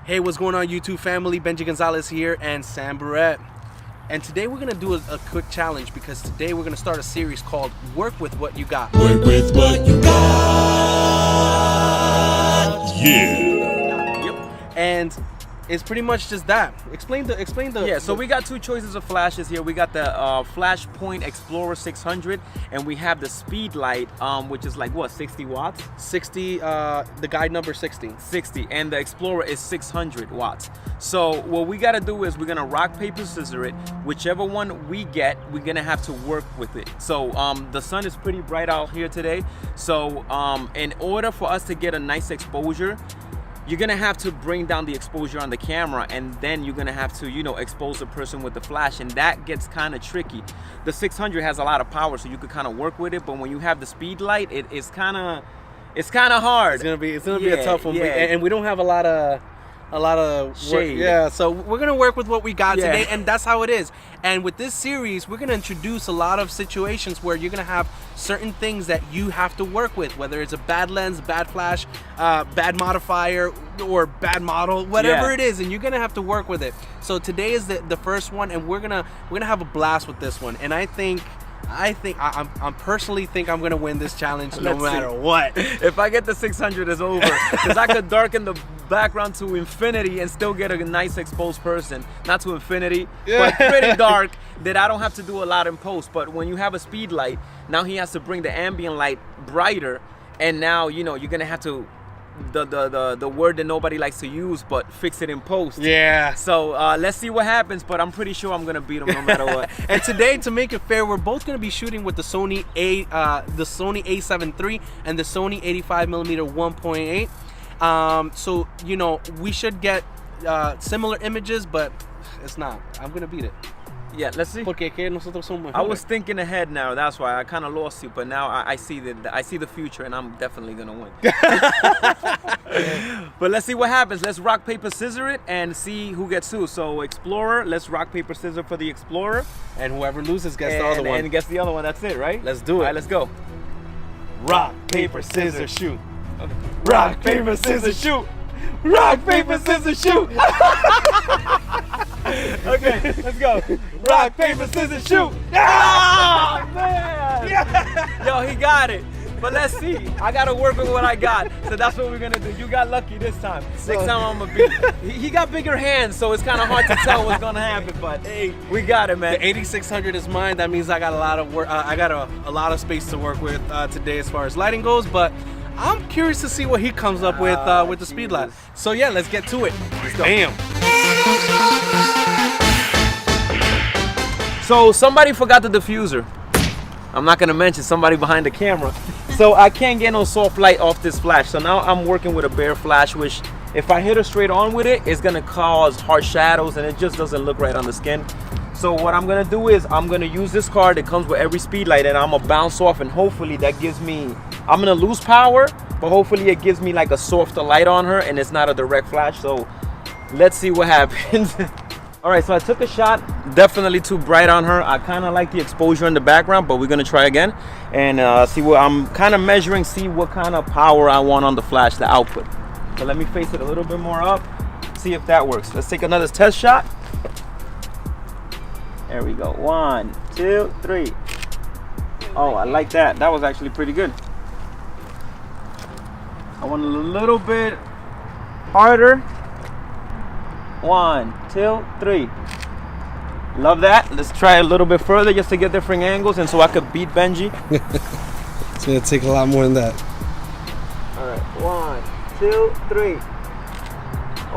Hey, what's going on, YouTube family? Benji Gonzalez here and Sam Barrett. And today we're gonna do a quick challenge because today we're gonna start a series called Work With What You Got. Work with what you got. Yeah. Yep. And it's pretty much just that. Explain the. Yeah, so we got two choices of flashes here. We got the Flashpoint Explorer 600, and we have the Speed Light, which is like what, 60 watts? 60. The guide number 60. 60, and the Explorer is 600 watts. So what we gotta do is we're gonna rock, paper, scissors it. Whichever one we get, we're gonna have to work with it. So the sun is pretty bright out here today. So in order for us to get a nice exposure, you're gonna have to bring down the exposure on the camera, and then you're gonna have to, you know, expose the person with the flash, and that gets kind of tricky. The 600 has a lot of power, so you could kind of work with it, but when you have the Speed Light, it's kind of hard. It's gonna be a tough one. Yeah. And we don't have a lot of shade. Yeah, so we're gonna work with what we got today, and that's how it is. And with this series, we're gonna introduce a lot of situations where you're gonna have certain things that you have to work with, whether it's a bad lens, bad flash, bad modifier, or bad model, whatever it is, and you're gonna have to work with it. So today is the first one, and we're gonna have a blast with this one. And I personally think I'm gonna win this challenge no matter what. If I get the 600, it's over, because I could darken the background to infinity and still get a nice exposed person. Not to infinity, but pretty dark, that I don't have to do a lot in post. But when you have a Speed Light, now he has to bring the ambient light brighter, and now, you know, you're gonna have to, the word that nobody likes to use, but fix it in post. Yeah. So let's see what happens, but I'm pretty sure I'm gonna beat him no matter what. And today, to make it fair, we're both gonna be shooting with the Sony A7 III and the Sony 85mm 1.8. So, you know, we should get similar images, but it's not. I'm gonna beat it. Yeah, let's see. Porque que nosotros somos I was thinking ahead now, that's why I kind of lost you, but now I see the future, and I'm definitely gonna win. But let's see what happens. Let's rock, paper, scissors it and see who gets who. So Explorer, let's rock, paper, scissors for the Explorer, and whoever loses gets the other one. And gets the other one. That's it, right? Let's do it. All right, let's go. Rock, paper, scissors, shoot. Okay. Rock, paper, scissors, shoot. Rock, paper, scissors, shoot. Okay, let's go. Rock, paper, scissors, shoot. Oh, man. Yeah. Yo, he got it. But let's see. I got to work with what I got. So that's what we're going to do. You got lucky this time. Next time I'm going to beat. He got bigger hands, so it's kind of hard to tell what's going to happen. But hey, we got it, man. The 8600 is mine. That means I got a lot of work. I got a lot of space to work with today as far as lighting goes. But I'm curious to see what he comes up with the Speed Light. So yeah, let's get to it. Let's go. Bam. So somebody forgot the diffuser. I'm not gonna mention somebody behind the camera. So I can't get no soft light off this flash. So now I'm working with a bare flash, which if I hit her straight on with it, it's gonna cause harsh shadows and it just doesn't look right on the skin. So what I'm gonna do is I'm gonna use this card that comes with every Speed Light, and I'm gonna bounce off, and hopefully that gives me, I'm gonna lose power, but hopefully it gives me like a softer light on her and it's not a direct flash. So let's see what happens. All right, so I took a shot, definitely too bright on her. I kind of like the exposure in the background, but we're gonna try again and see what I'm kind of measuring, see what kind of power I want on the flash, the output. So let me face it a little bit more up, see if that works. Let's take another test shot. There we go, 1, 2, 3. Oh, I like that. That was actually pretty good. I want a little bit harder. 1, 2, 3. Love that. Let's try a little bit further just to get different angles and so I could beat Benji. It's gonna take a lot more than that. All right, 1, 2, 3.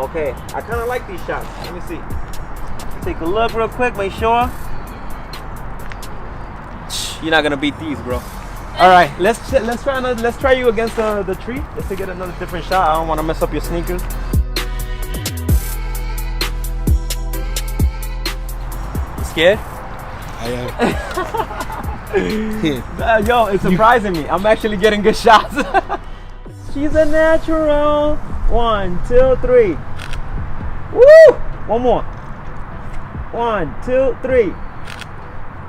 Okay, I kind of like these shots. Let me see. Take a look real quick, make sure. You're not gonna beat these, bro. All right, let's try you against the tree just to get another different shot. I don't want to mess up your sneakers. Scared? I am. Yo, it's surprising me. I'm actually getting good shots. She's a natural. 1, 2, 3. Woo! One more. 1, 2, 3.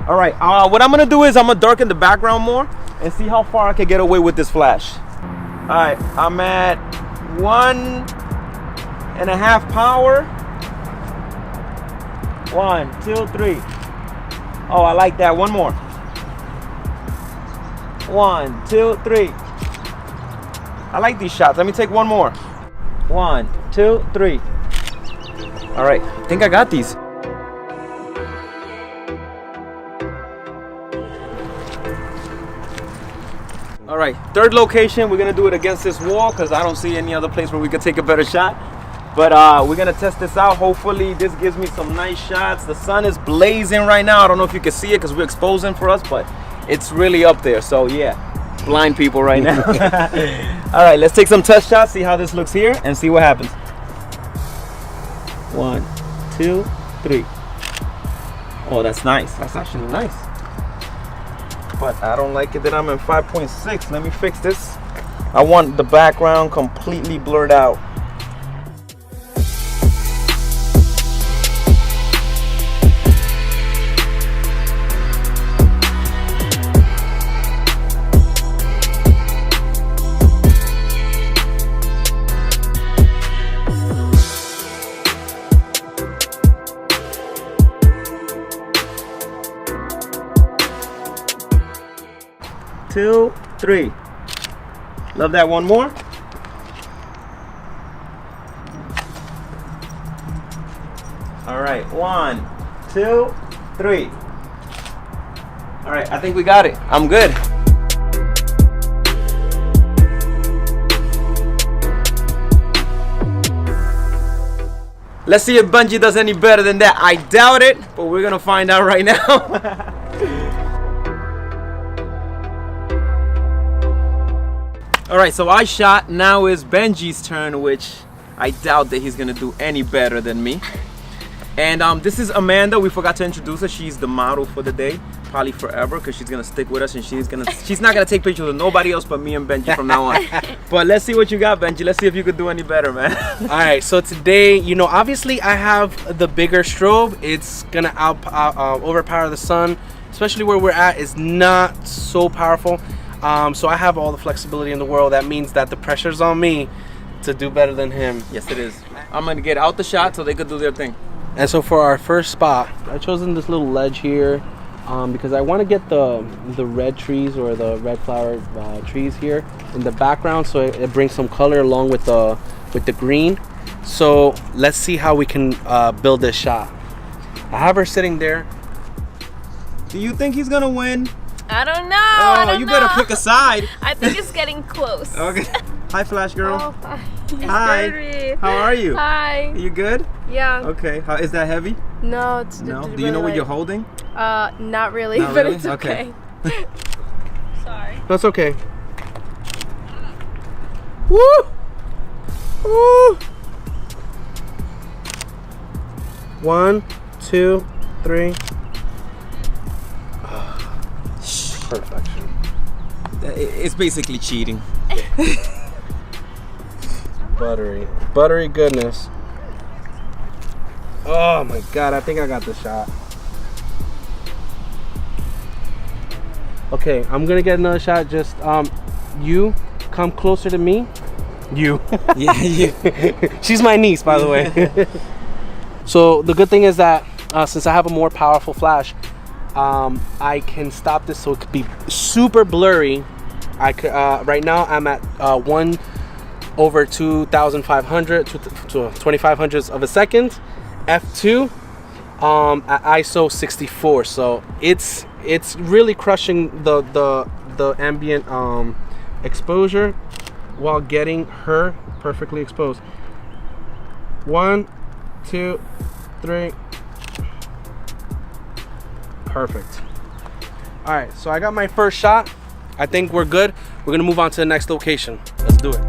All right. What I'm gonna do is I'm gonna darken the background more and see how far I can get away with this flash. All right. I'm at 1 1.5 power. 1, 2, 3. Oh, I like that. One more. 1, 2, 3. I like these shots. Let me take one more. 1, 2, 3. All right, I think I got these. All right, third location. We're gonna do it against this wall because I don't see any other place where we could take a better shot. But we're gonna test this out. Hopefully this gives me some nice shots. The sun is blazing right now. I don't know if you can see it because we're exposing for us, but it's really up there. So yeah, blind people right now. All right, let's take some test shots, see how this looks here, and see what happens. 1, 2, 3. Oh, that's nice. That's actually nice. But I don't like it that I'm in 5.6. Let me fix this. I want the background completely blurred out. Two, 3. Love that. One more. All right, 1, 2, 3. All right, I think we got it. I'm good. Let's see if Bengi does any better than that. I doubt it, but we're gonna find out right now. All right, so I shot. Now is Bengi's turn, which I doubt that he's gonna do any better than me. And this is Amanda. We forgot to introduce her. She's the model for the day, probably forever, because she's gonna stick with us, and she's not gonna take pictures with nobody else but me and Bengi from now on. But let's see what you got, Bengi. Let's see if you could do any better, man. All right, so today, you know, obviously I have the bigger strobe. It's gonna overpower the sun, especially where we're at. Is not so powerful. So I have all the flexibility in the world. That means that the pressure's on me to do better than him. Yes, it is. I'm gonna get out the shot so they could do their thing. And so for our first spot, I've chosen this little ledge here because I want to get the red trees or the red flower trees here in the background, so it brings some color along with the green. So let's see how we can build this shot. I have her sitting there. Do you think he's gonna win? I don't know. Oh, I don't you know. better pick a side. I think it's getting close. Okay. Hi, Flash Girl. Oh, hi. Hi. Scary. How are you? Hi. You good? Yeah. Okay. How is that heavy? No, it's No. Do you know what you're holding? Not really, Not but really? it's okay. Sorry. That's okay. Woo! Woo! 1, 2, 3. Perfection. It's basically cheating. Buttery goodness. Oh my God, I think I got the shot. Okay, I'm gonna get another shot. Just you come closer to me. You. Yeah, you. She's my niece, by the way. So the good thing is that since I have a more powerful flash, I can stop this so it could be super blurry. I could right now I'm at 1/2500 to 2500ths of a second, f2, at ISO 64. So it's really crushing the ambient exposure while getting her perfectly exposed. 1, 2, 3. Perfect. All right, so I got my first shot. I think we're good. We're gonna move on to the next location. Let's do it.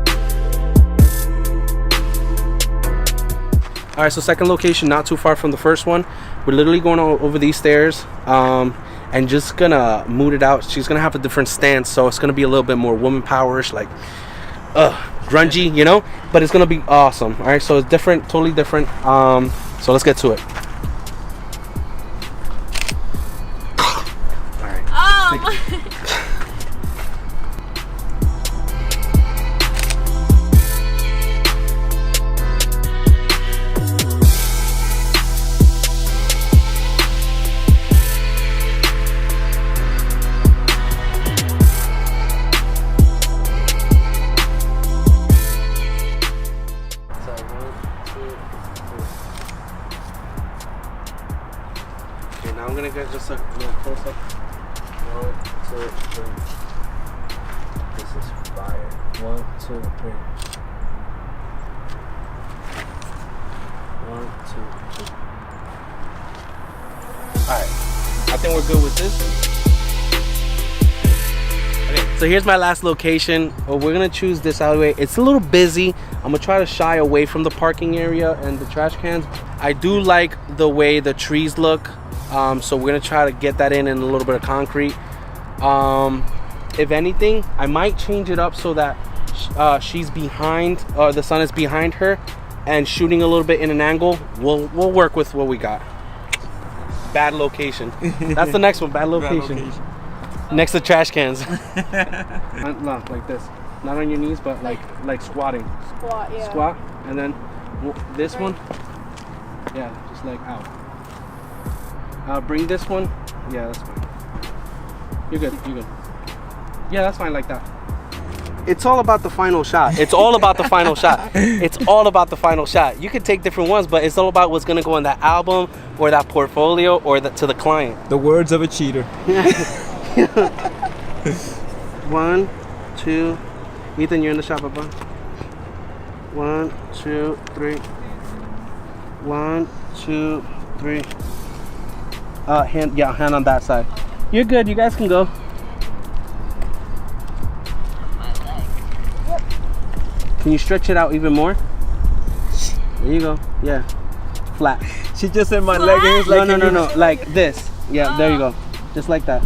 All right, so second location, not too far from the first one. We're literally going over these stairs and just gonna mood it out. She's gonna have a different stance, so it's gonna be a little bit more woman powerish, like grungy, you know, but it's gonna be awesome. All right, so it's different, totally different. So let's get to it. Now I'm gonna get just a little close up. 1, 2, 3. This is fire. 1, 2, 3. 1, 2, 3. Alright. I think we're good with this. Okay, so here's my last location. Well, we're gonna choose this alleyway. It's a little busy. I'm gonna try to shy away from the parking area and the trash cans. I do like the way the trees look. So we're gonna try to get that in a little bit of concrete. If anything, I might change it up so that she's behind, or the sun is behind her, and shooting a little bit in an angle. We'll work with what we got. Bad location. That's the next one. Bad location. Next to trash cans. No, like this. Not on your knees, but like squatting. Squat, yeah. Squat, and then this one. Yeah, just like out. Bring this one. Yeah, that's fine. You're good. You're good. Yeah, that's fine like that. It's all about the final shot. It's all about the final shot. It's all about the final shot. You could take different ones, but it's all about what's gonna go in that album or that portfolio or to the client. The words of a cheater. 1, 2. Ethan, you're in the shot, Papa. 1, 2, 3. 1, 2, 3. Hand on that side. You're good. You guys can go. Can you stretch it out even more? There you go. Yeah. Flat. She just said my leg is like No. Like this. Yeah, there you go. Just like that.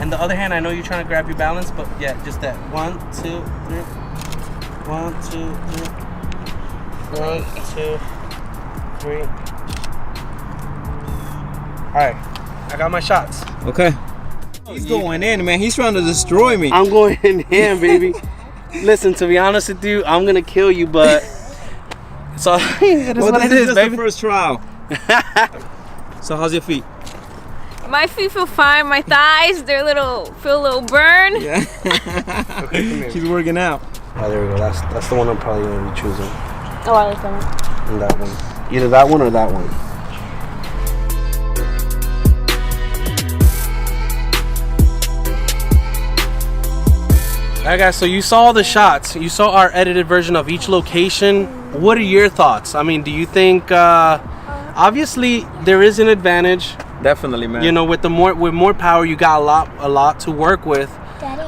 And the other hand, I know you're trying to grab your balance, but yeah, just that. 1, 2, 3. 1, 2, 3. 1, 2, 3. Alright. I got my shots. Okay. He's going in, man. He's trying to destroy me. I'm going in, baby. Listen, to be honest with you, I'm gonna kill you, but so it is what it is, baby. The first trial. So how's your feet? My feet feel fine. My thighs, feel a little burn. Yeah. Okay, come here. She's working out. Oh, there we go. That's the one I'm probably gonna be choosing. Oh, I like that one. And that one. Either that one or that one. Alright guys, so you saw the shots. You saw our edited version of each location. What are your thoughts? I mean, do you think obviously there is an advantage. Definitely, man. You know, with more power, you got a lot to work with.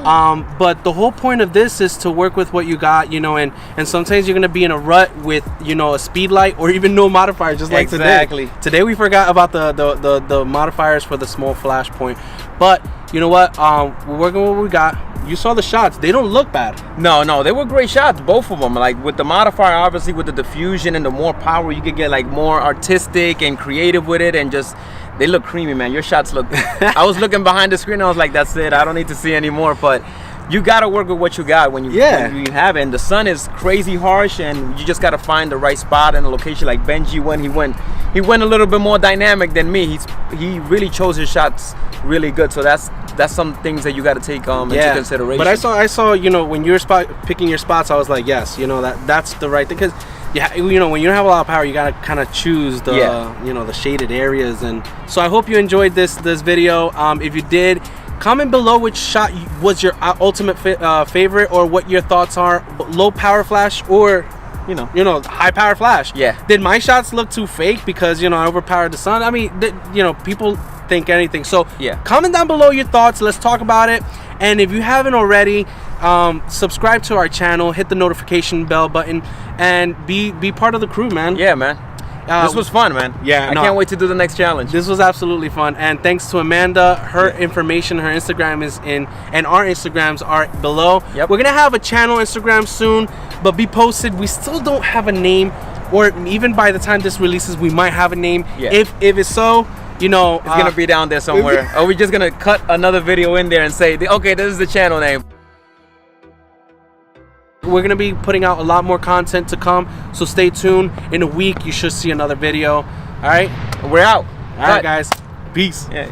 But the whole point of this is to work with what you got, you know, and sometimes you're gonna be in a rut with, you know, a speed light or even no modifier, just like exactly. Today we forgot about the modifiers for the small flash point. But you know what? We're working with what we got. You saw the shots. They don't look bad. No, they were great shots, both of them. Like with the modifier, obviously with the diffusion and the more power, you could get like more artistic and creative with it, and just they look creamy, man. Your shots look. I was looking behind the screen. I was like, that's it. I don't need to see anymore. But you gotta work with what you got when you have it. And the sun is crazy harsh, and you just gotta find the right spot and the location. Like Bengi, when he went a little bit more dynamic than me. He really chose his shots really good. So that's some things that you got to take into consideration. But I saw, you know, when you were picking your spots, I was like, yes, you know, that's the right thing, because you know, when you don't have a lot of power, you got to kind of choose the you know, the shaded areas. And so I hope you enjoyed this video. If you did, comment below which shot was your ultimate favorite, or what your thoughts are. Low power flash or you know, high power flash. Yeah. Did my shots look too fake because, you know, I overpowered the sun? I mean, you know, people think anything. So yeah, comment down below your thoughts. Let's talk about it. And if you haven't already, subscribe to our channel, hit the notification bell button, and be part of the crew, man. Yeah, man. This was fun, man. Yeah, I can't wait to do the next challenge. This was absolutely fun, and thanks to Amanda. Her information, her Instagram is in, and our Instagrams are below. Yep. We're gonna have a channel Instagram soon, but be posted. We still don't have a name, or even by the time this releases, we might have a name. Yeah. If it's so, you know, it's gonna be down there somewhere. Or we're just gonna cut another video in there and say, okay, this is the channel name. We're gonna be putting out a lot more content to come, so stay tuned. In a week, you should see another video. All right, We're out. all right, guys. Peace. Yeah.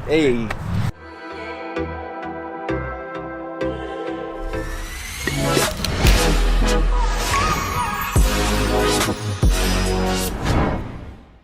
Hey.